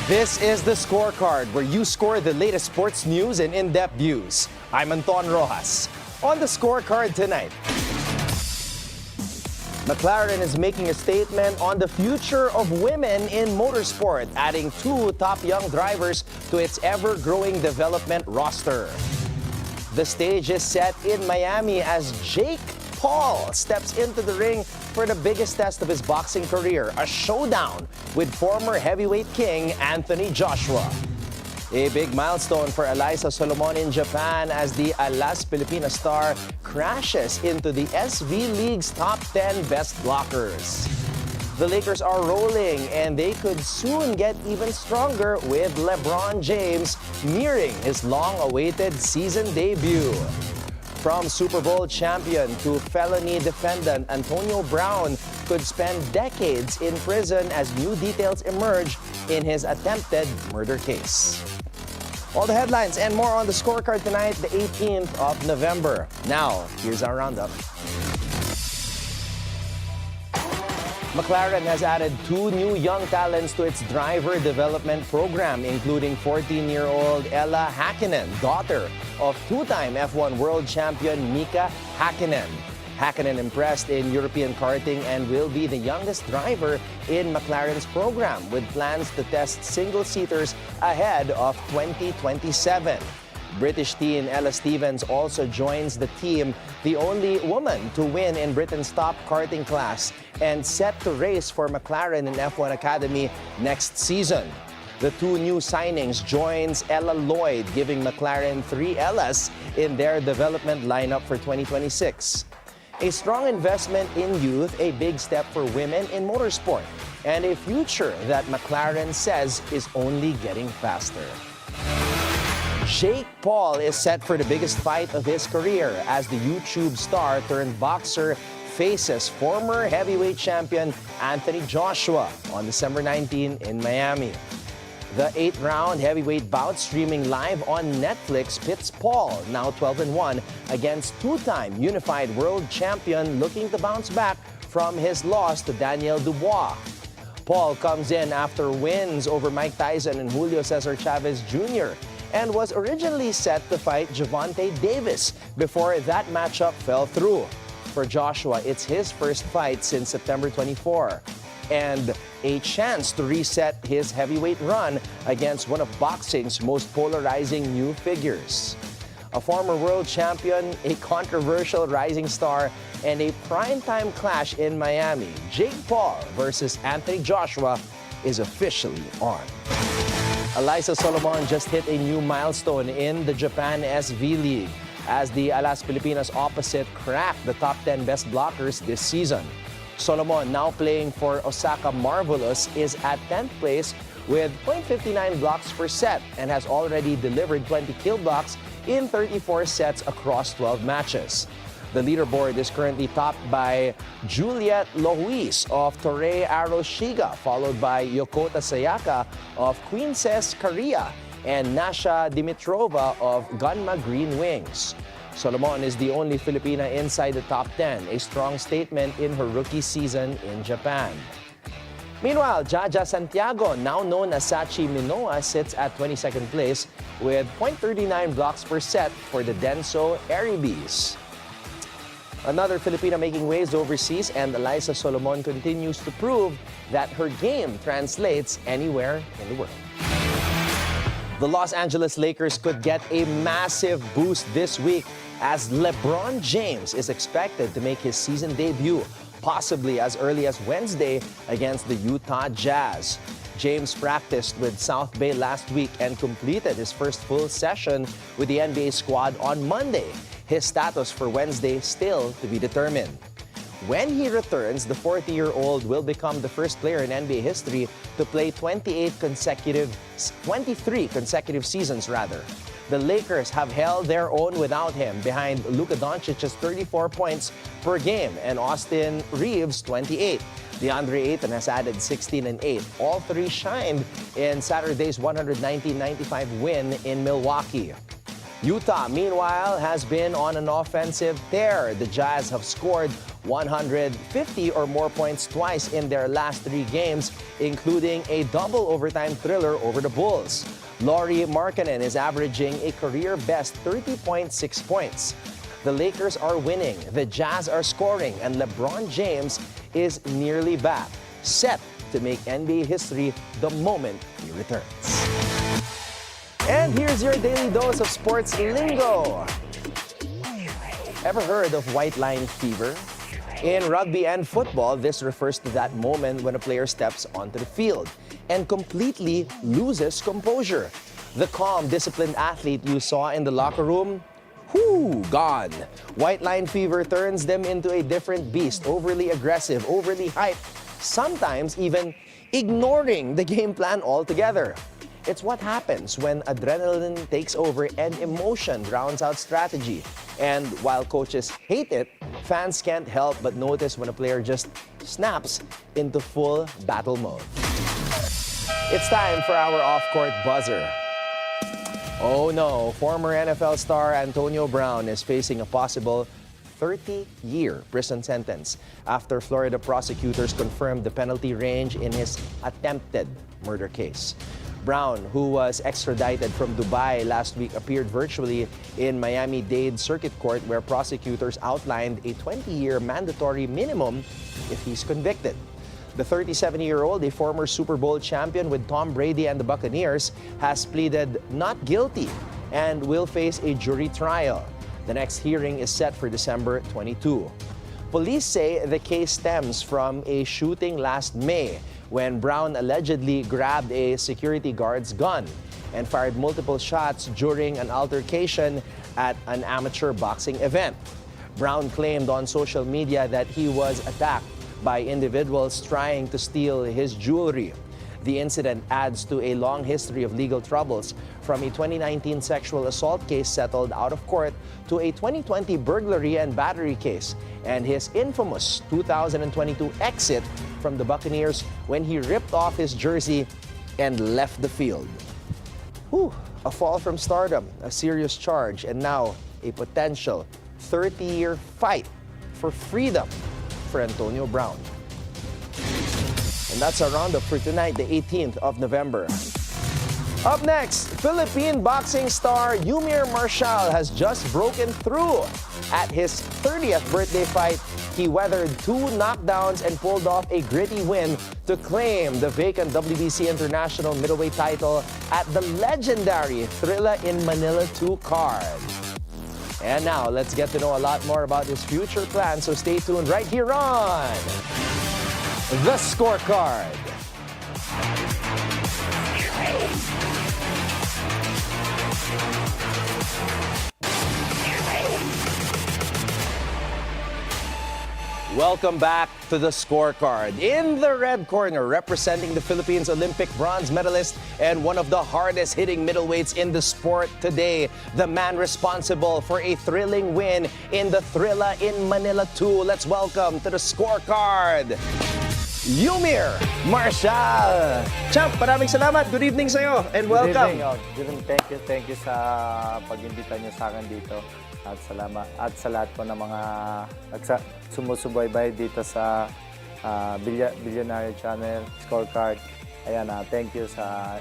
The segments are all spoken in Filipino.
This is the Scorecard, where you score the latest sports news and in-depth views. I'm Anton Roxas. On the Scorecard tonight, McLaren is making a statement on the future of women in motorsport, adding 2 top young drivers to its ever-growing development roster. The stage is set in Miami as Jake Paul steps into the ring for the biggest test of his boxing career, a showdown with former heavyweight king Anthony Joshua. A big milestone for Eliza Solomon in Japan as the Alas Filipina star crashes into the SV.League's top 10 best blockers. The Lakers are rolling, and they could soon get even stronger with LeBron James nearing his long-awaited season debut. From Super Bowl champion to felony defendant, Antonio Brown could spend decades in prison as new details emerge in his attempted murder case. All the headlines and more on the Scorecard tonight, the 18th of November. Now, here's our roundup. McLaren has added 2 new young talents to its driver development program, including 14-year-old Mika Hakkinen, daughter of 2-time F1 world champion Mika Hakkinen. Hakkinen impressed in European karting and will be the youngest driver in McLaren's program, with plans to test single-seaters ahead of 2027. British teen Ella Stevens also joins the team, the only woman to win in Britain's top karting class, and set to race for McLaren in F1 Academy next season. The 2 new signings joins Ella Lloyd, giving McLaren 3 Ellas in their development lineup for 2026. A strong investment in youth, a big step for women in motorsport, and a future that McLaren says is only getting faster. Jake Paul is set for the biggest fight of his career as the YouTube star turned boxer faces former heavyweight champion Anthony Joshua on December 19 in Miami. The 8th-round heavyweight bout, streaming live on Netflix, pits Paul, now 12-1, against 2-time unified world champion looking to bounce back from his loss to Daniel Dubois. Paul comes in after wins over Mike Tyson and Julio Cesar Chavez Jr., and was originally set to fight Gervonta Davis before that matchup fell through. For Joshua, it's his first fight since September 24, and a chance to reset his heavyweight run against one of boxing's most polarizing new figures. A former world champion, a controversial rising star, and a primetime clash in Miami, Jake Paul versus Anthony Joshua is officially on. Eliza Solomon just hit a new milestone in the Japan SV.League as the Alas Filipinas opposite cracked the top 10 best blockers this season. Solomon, now playing for Osaka Marvelous, is at 10th place with 0.59 blocks per set and has already delivered 20 kill blocks in 34 sets across 12 matches. The leaderboard is currently topped by Juliet Lohuis of Torrey Aroshiga, followed by Yokota Sayaka of Princess Korea and Nasha Dimitrova of Gunma Green Wings. Solomon is the only Filipina inside the top 10, a strong statement in her rookie season in Japan. Meanwhile, Jaja Santiago, now known as Sachi Minoa, sits at 22nd place with 0.39 blocks per set for the Denso Aribis. Another Filipina making waves overseas, and Eliza Solomon continues to prove that her game translates anywhere in the world. The Los Angeles Lakers could get a massive boost this week as LeBron James is expected to make his season debut, possibly as early as Wednesday against the Utah Jazz. James practiced with South Bay last week and completed his first full session with the NBA squad on Monday. His status for Wednesday still to be determined. When he returns, the 40-year-old will become the first player in NBA history to play 23 consecutive seasons. The Lakers have held their own without him, behind Luka Doncic's 34 points per game and Austin Reeves' 28. DeAndre Ayton has added 16 and 8. All three shined in Saturday's 119-95 win in Milwaukee. Utah, meanwhile, has been on an offensive tear. The Jazz have scored 150 or more points twice in their last 3 games, including a double overtime thriller over the Bulls. Yumir Marshal is averaging a career-best 30.6 points. The Lakers are winning, the Jazz are scoring, and LeBron James is nearly back, set to make NBA history the moment he returns. And here's your daily dose of sports lingo. Ever heard of white line fever? In rugby and football, this refers to that moment when a player steps onto the field and completely loses composure. The calm, disciplined athlete you saw in the locker room, gone. White line fever turns them into a different beast, overly aggressive, overly hyped, sometimes even ignoring the game plan altogether. It's what happens when adrenaline takes over and emotion drowns out strategy. And while coaches hate it, fans can't help but notice when a player just snaps into full battle mode. It's time for our off-court buzzer. Oh no, former NFL star Antonio Brown is facing a possible 30-year prison sentence after Florida prosecutors confirmed the penalty range in his attempted murder case. Brown, who was extradited from Dubai last week, appeared virtually in Miami-Dade Circuit Court, where prosecutors outlined a 20-year mandatory minimum if he's convicted. The 37-year-old, a former Super Bowl champion with Tom Brady and the Buccaneers, has pleaded not guilty and will face a jury trial. The next hearing is set for December 22. Police say the case stems from a shooting last May when Brown allegedly grabbed a security guard's gun and fired multiple shots during an altercation at an amateur boxing event. Brown claimed on social media that he was attacked by individuals trying to steal his jewelry. The incident adds to a long history of legal troubles, from a 2019 sexual assault case settled out of court to a 2020 burglary and battery case, and his infamous 2022 exit from the Buccaneers when he ripped off his jersey and left the field. A fall from stardom, a serious charge, and now a potential 30-year fight for freedom for Antonio Brown. And that's our roundup for tonight, the 18th of November. Up next, Philippine boxing star Yumir Marshal has just broken through. At his 30th birthday fight, he weathered 2 knockdowns and pulled off a gritty win to claim the vacant WBC International Middleweight title at the legendary Thrilla in Manila 2 card. And now, let's get to know a lot more about his future plans, so stay tuned right here on The Scorecard. Welcome back to The Scorecard. In the red corner, representing the Philippines, Olympic bronze medalist and one of the hardest-hitting middleweights in the sport today, the man responsible for a thrilling win in the Thrilla in Manila 2. Let's welcome to The Scorecard, Yumir Marshal. Champ, maraming salamat. Good evening sa'yo and welcome. Good evening. Thank you sa pag-imbita niyo sa akin dito. At salamat at sa lahat po ng mga sumusubaybay dito sa Bilyonaryo channel, Scorecard. Ayan, thank you sa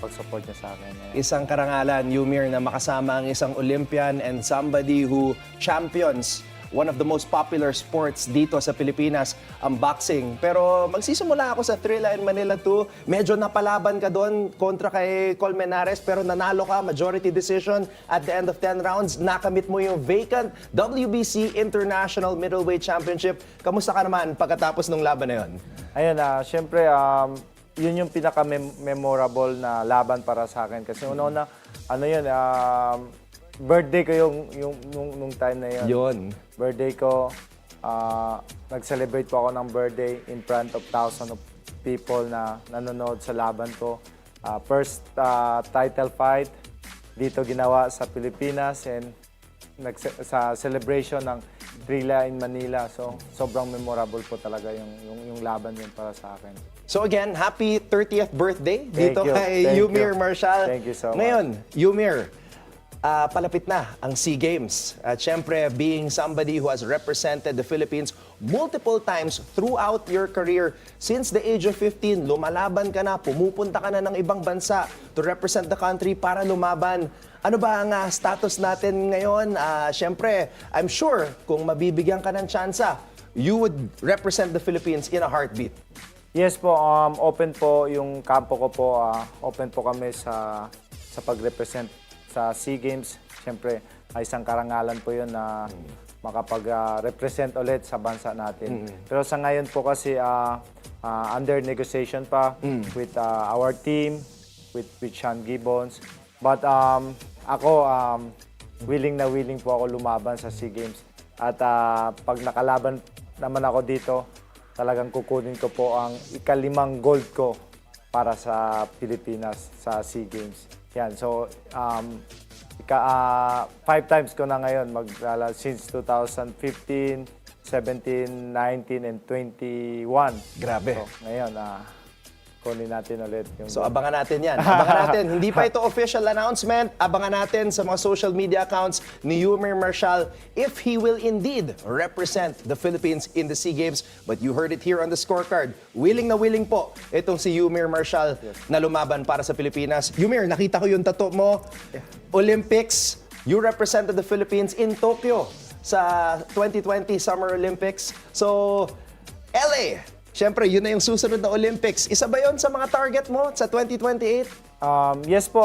pag-support niyo sa akin. Isang karangalan, Yumir, na makasama ang isang Olympian and somebody who champions one of the most popular sports dito sa Pilipinas, ang boxing. Pero magsisimula ako sa Thrilla in Manila 2. Medyo napalaban ka doon kontra kay Colmenares, pero nanalo ka, majority decision at the end of 10 rounds. Nakamit mo yung vacant WBC International Middleweight Championship. Kamusta ka naman pagkatapos ng laban na yun? Ayun, syempre, yun yung pinaka-memorable na laban para sa akin. Kasi una-una, birthday ko nung time na yun. Yun. Birthday ko, nag-celebrate po ako ng birthday in front of thousands of people na nanonood sa laban ko. First title fight dito ginawa sa Pilipinas and sa celebration ng Thrilla in Manila. So, sobrang memorable po talaga yung laban yun para sa akin. So again, happy 30th birthday dito kay Yumir Marshal. Thank you so much. Ngayon, Yumir, palapit na ang SEA Games. At syempre, being somebody who has represented the Philippines multiple times throughout your career, since the age of 15, lumalaban ka na, pumupunta ka na ng ibang bansa to represent the country para lumaban. Ano ba ang status natin ngayon? Syempre, I'm sure kung mabibigyan ka ng tsansa, you would represent the Philippines in a heartbeat. Yes po, open po yung kampo ko po. Open po kami sa pag-represent sa SEA Games. Siyempre, ay isang karangalan po yun na makapag-represent ulit sa bansa natin. Pero sa ngayon po kasi under negotiation pa with our team, with Sean Gibbons. But ako, willing na willing po ako lumaban sa SEA Games. At pag nakalaban naman ako dito, talagang kukunin ko po ang ika-5 gold ko para sa Pilipinas sa SEA Games. Yan, so 5 times ko na ngayon since 2015, 17, 19, and 21. Grabe. So, ngayon, kunin natin ulit yung... So abangan natin yan. Abangan natin. Hindi pa ito official announcement. Abangan natin sa mga social media accounts ni Yumir Marshal if he will indeed represent the Philippines in the SEA Games. But you heard it here on the scorecard. Willing na willing po itong si Yumir Marshal na lumaban para sa Pilipinas. Yumir, nakita ko yung tattoo mo. Olympics, you represented the Philippines in Tokyo sa 2020 Summer Olympics. So, LA, siyempre, yun na yung susunod na Olympics. Isa ba yun sa mga target mo sa 2028? Yes po,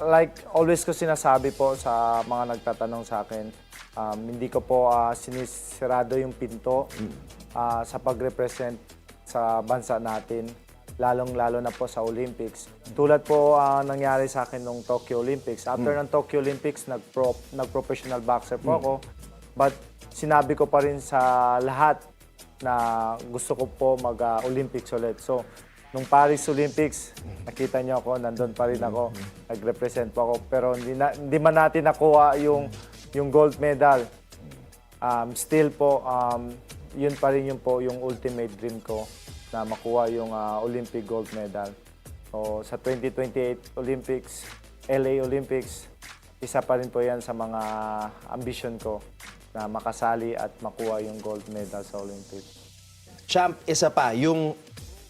like always ko sinasabi po sa mga nagtatanong sa akin, hindi ko po sinisirado yung pinto sa pag-represent sa bansa natin, lalong-lalo na po sa Olympics. Tulad po nangyari sa akin nung Tokyo Olympics. After ng Tokyo Olympics, nag-professional boxer po ako. But sinabi ko pa rin sa lahat na gusto ko po mag-Olympics ulit. So, nung Paris Olympics, nakita niyo ako, nandun pa rin ako, nag-represent po ako. Pero hindi man natin nakuha yung gold medal. Still po, yun pa rin yung ultimate dream ko na makuha yung Olympic gold medal. So, sa 2028 Olympics, LA Olympics, isa pa rin po yan sa mga ambition ko na makasali at makuha yung gold medal sa Olympics. Champ, isa pa, yung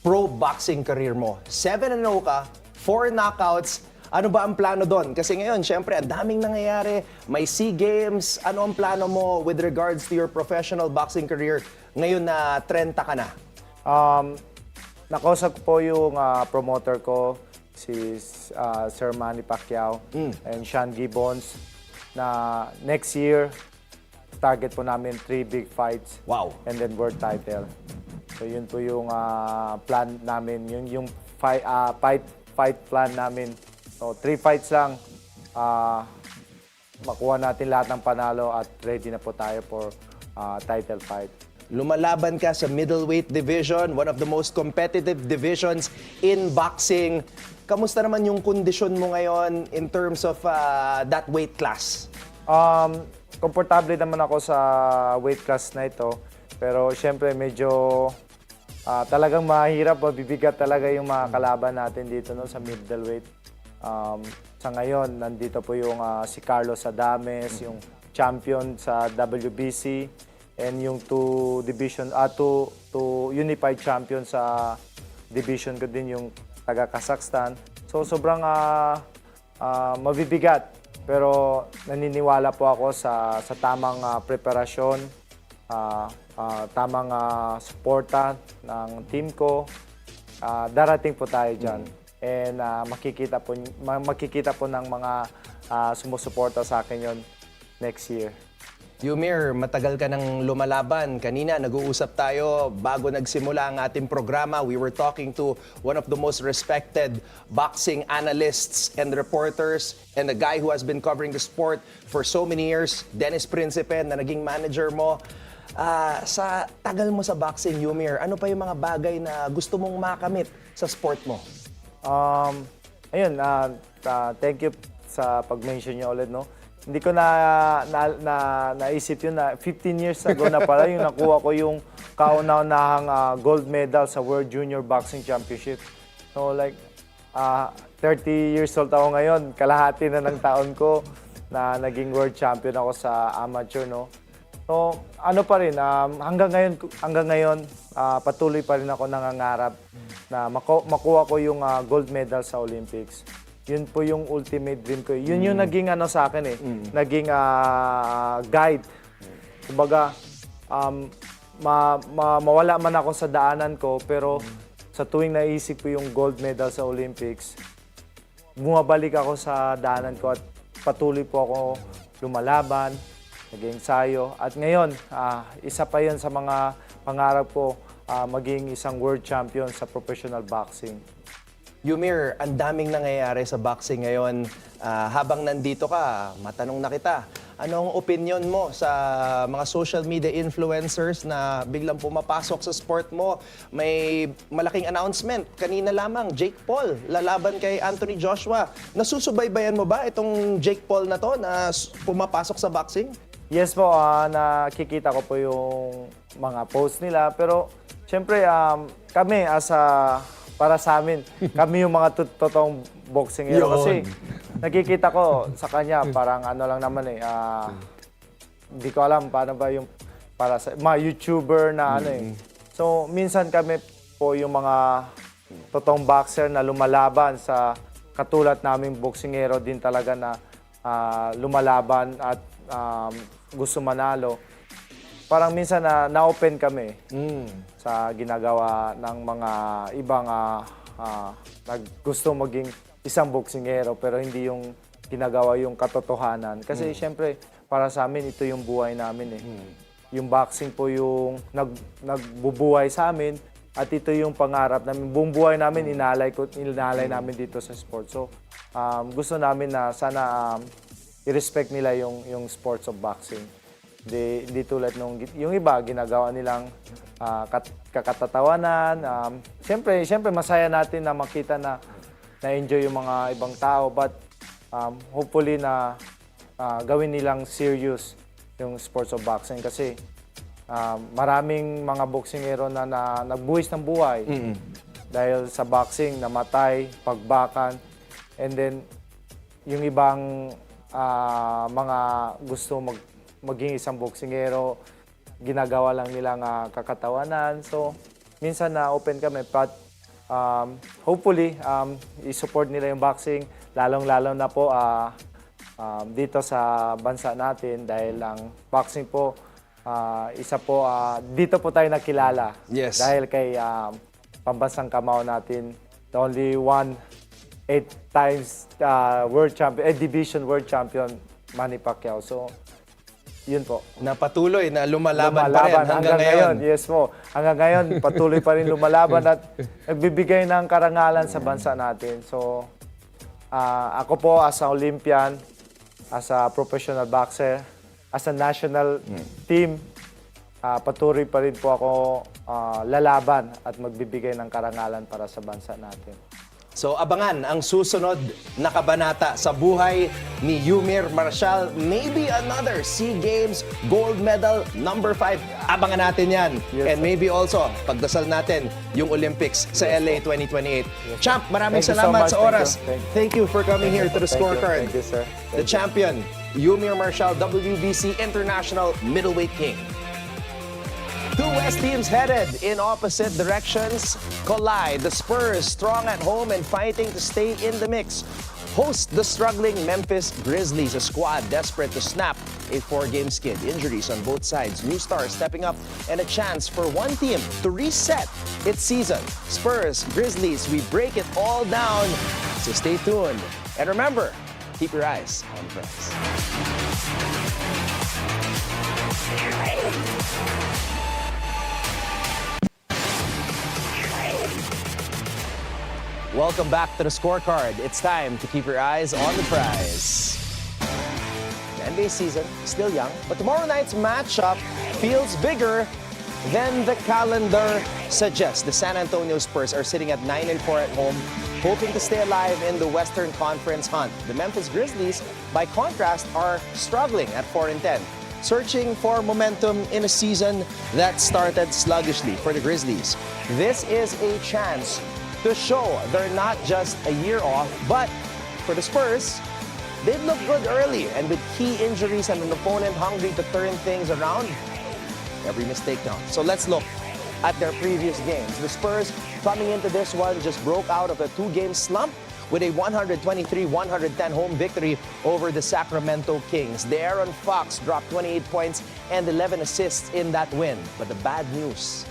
pro boxing career mo. 7-0 ka, 4 knockouts. Ano ba ang plano doon? Kasi ngayon, syempre, ang daming nangyayari. May SEA Games. Ano ang plano mo with regards to your professional boxing career ngayon na 30 ka na? Nakausap ko po yung promoter ko, si Sir Manny Pacquiao and Sean Gibbons, na next year, target po namin 3 big fights. Wow. And then world title. So yun po yung plan namin, yung fight plan namin. So 3 fights lang, makuha natin lahat ng panalo at ready na po tayo for title fight. Lumalaban ka sa middleweight division, one of the most competitive divisions in boxing. Kamusta naman yung kondisyon mo ngayon in terms of that weight class? Komportable naman ako sa weight class na ito. Pero syempre medyo talagang mahirap, mabibigat talaga yung mga kalaban natin dito no, sa middleweight. Sa ngayon, nandito po yung si Carlos Adames, yung champion sa WBC, and yung two unified champion sa division ko din, yung taga Kazakhstan. So sobrang mabibigat. Pero naniniwala po ako sa tamang preparasyon, tamang suporta ng team ko. Darating po tayo dyan. And makikita po ng mga sumusuporta sa akin yon next year. Yumir, matagal ka nang lumalaban. Kanina, nag-uusap tayo bago nagsimula ang ating programa. We were talking to one of the most respected boxing analysts and reporters and the guy who has been covering the sport for so many years, Dennis Principe, na naging manager mo. Sa tagal mo sa boxing, Yumir, ano pa yung mga bagay na gusto mong makamit sa sport mo? Thank you sa pag-mention niyo ulit, no? Hindi ko naisip yun na 15 years ago na pala yung nakuha ko yung kauna-unahang gold medal sa World Junior Boxing Championship. So like, 30 years old ako ngayon, kalahati na ng taon ko. na naging world champion ako sa amateur, no. So, ano pa rin, hanggang ngayon, patuloy pa rin ako nangangarap na makuha ko yung gold medal sa Olympics. Yun po yung ultimate dream ko. Yun yung naging sa akin naging guide. Kumbaga, mawala man ako sa daanan ko, pero sa tuwing naisip ko yung gold medal sa Olympics, bumabalik ako sa daanan ko at patuloy po ako lumalaban, nag-ensayo. At ngayon, isa pa yun sa mga pangarap ko, maging isang world champion sa professional boxing. Yumir, ang daming nangyayari sa boxing ngayon. Habang nandito ka, matanong na kita, anong opinion mo sa mga social media influencers na biglang pumapasok sa sport mo? May malaking announcement. Kanina lamang, Jake Paul, lalaban kay Anthony Joshua. Nasusubaybayan mo ba itong Jake Paul na to na pumapasok sa boxing? Yes po, nakikita ko po yung mga posts nila. Pero, syempre, kami para sa amin, kami yung mga totoong boxingero. Kasi nakikita ko sa kanya, parang lang naman hindi ko alam paano ba yung para sa mga YouTuber na So, minsan kami po yung mga totoong boxer na lumalaban sa katulad naming boxingero din talaga na lumalaban at gusto manalo. Parang minsan na-open kami sa ginagawa ng mga ibang gusto maging isang boksingero pero hindi yung ginagawa yung katotohanan. Kasi siyempre, para sa amin, ito yung buhay namin Yung boxing po yung nagbubuhay sa amin at ito yung pangarap namin. Buong buhay namin, inalay namin dito sa sport. So, gusto namin na sana i-respect nila yung sports of boxing. Hindi tulad yung iba, ginagawa nilang kakatatawanan. Siyempre, masaya natin na makita na na-enjoy yung mga ibang tao. But hopefully na gawin nilang serious yung sports of boxing. Kasi maraming mga boksingero na nagbuwis ng buhay. Dahil sa boxing, namatay, pagbakan. And then, yung ibang mga gusto maging isang boksingero, ginagawa lang nilang kakatawanan. So, minsan na-open kami. But hopefully, i-support nila yung boxing. Lalong-lalo na po dito sa bansa natin dahil ang boxing po, isa po, dito po tayo nakilala. Yes. Dahil kay pambansang kamao natin, the only 8 times world champion, division world champion, Manny Pacquiao. So, yun po. Napatuloy na lumalaban pa rin hanggang ngayon. Yes po. Hanggang ngayon, patuloy pa rin lumalaban at nagbibigay ng karangalan sa bansa natin. So, ako po as a Olympian, as a professional boxer, as a national team, patuloy pa rin po ako lalaban at magbibigay ng karangalan para sa bansa natin. So abangan ang susunod na kabanata sa buhay ni Yumir Marshal. Maybe another SEA Games gold medal number 5. Abangan natin yan. Yes, And maybe also, pagdasal natin yung Olympics sa LA 2028. Champ, maraming Thank you so salamat much. sa oras. Thank Thank you for coming here to the Scorecard. Thank you, sir. The champion, Yumir Marshal, WBC International Middleweight King. Two West teams headed in opposite directions collide. The Spurs, strong at home and fighting to stay in the mix, host the struggling Memphis Grizzlies, a squad desperate to snap a 4-game skid. Injuries on both sides, new stars stepping up, and a chance for one team to reset its season. Spurs, Grizzlies, we break it all down, so stay tuned. And remember, keep your eyes on the prize. Welcome back to the Scorecard. It's time to keep your eyes on the prize. The NBA season is still young, but tomorrow night's matchup feels bigger than the calendar suggests. The San Antonio Spurs are sitting at 9-4 at home, hoping to stay alive in the Western Conference hunt. The Memphis Grizzlies, by contrast, are struggling at 4-10, searching for momentum in a season that started sluggishly for the Grizzlies. This is a chance to show they're not just a year off, but for the Spurs, They've looked good early, and with key injuries and an opponent hungry to turn things around, every mistake counts. So let's look at their previous games. The Spurs, coming into this one, just broke out of a 2-game slump with a 123-110 home victory over the Sacramento Kings. The Aaron Fox dropped 28 points and 11 assists in that win. But the bad news,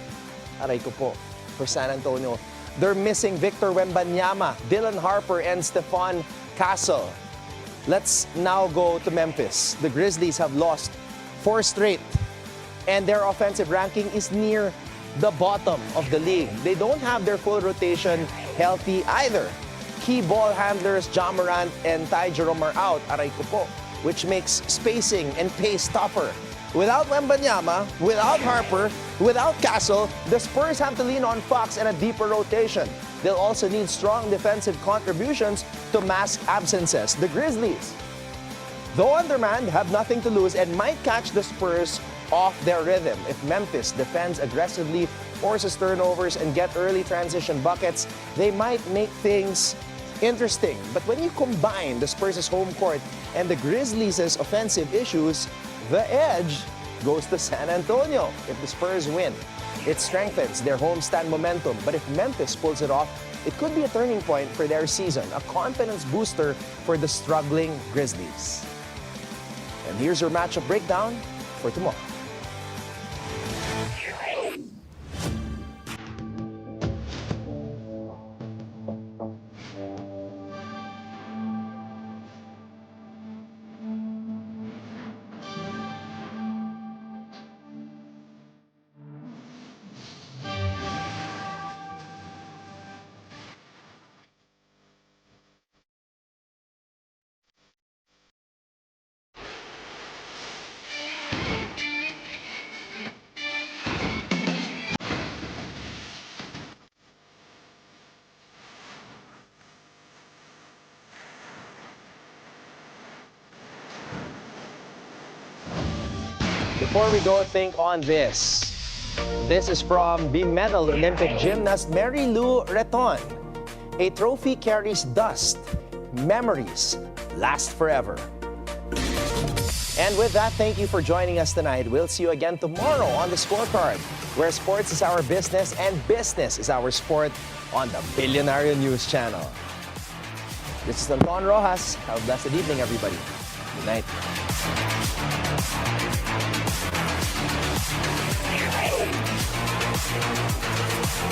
aray ko po, for San Antonio, they're missing Victor Wembanyama, Dylan Harper, and Stephon Castle. Let's now go to Memphis. The Grizzlies have lost 4 straight, and their offensive ranking is near the bottom of the league. They don't have their full rotation healthy either. Key ball handlers Ja Morant and Ty Jerome are out, aray ko po, which makes spacing and pace tougher. Without Wembanyama, without Harper, without Castle, the Spurs have to lean on Fox and a deeper rotation. They'll also need strong defensive contributions to mask absences. The Grizzlies, though undermanned, have nothing to lose and might catch the Spurs off their rhythm. If Memphis defends aggressively, forces turnovers, and get early transition buckets, they might make things interesting. But when you combine the Spurs' home court and the Grizzlies' offensive issues, the edge goes to San Antonio. If the Spurs win, it strengthens their homestand momentum. But if Memphis pulls it off, it could be a turning point for their season, a confidence booster for the struggling Grizzlies. And here's your matchup breakdown for tomorrow. Before we go, think on this. This is from bimedal Olympic gymnast Mary Lou Reton. A trophy carries dust. Memories last forever. And with that, thank you for joining us tonight. We'll see you again tomorrow on the Scorecard, where sports is our business and business is our sport on the Bilyonaryo News Channel. This is Anton Roxas. Have a blessed evening, everybody. Good night.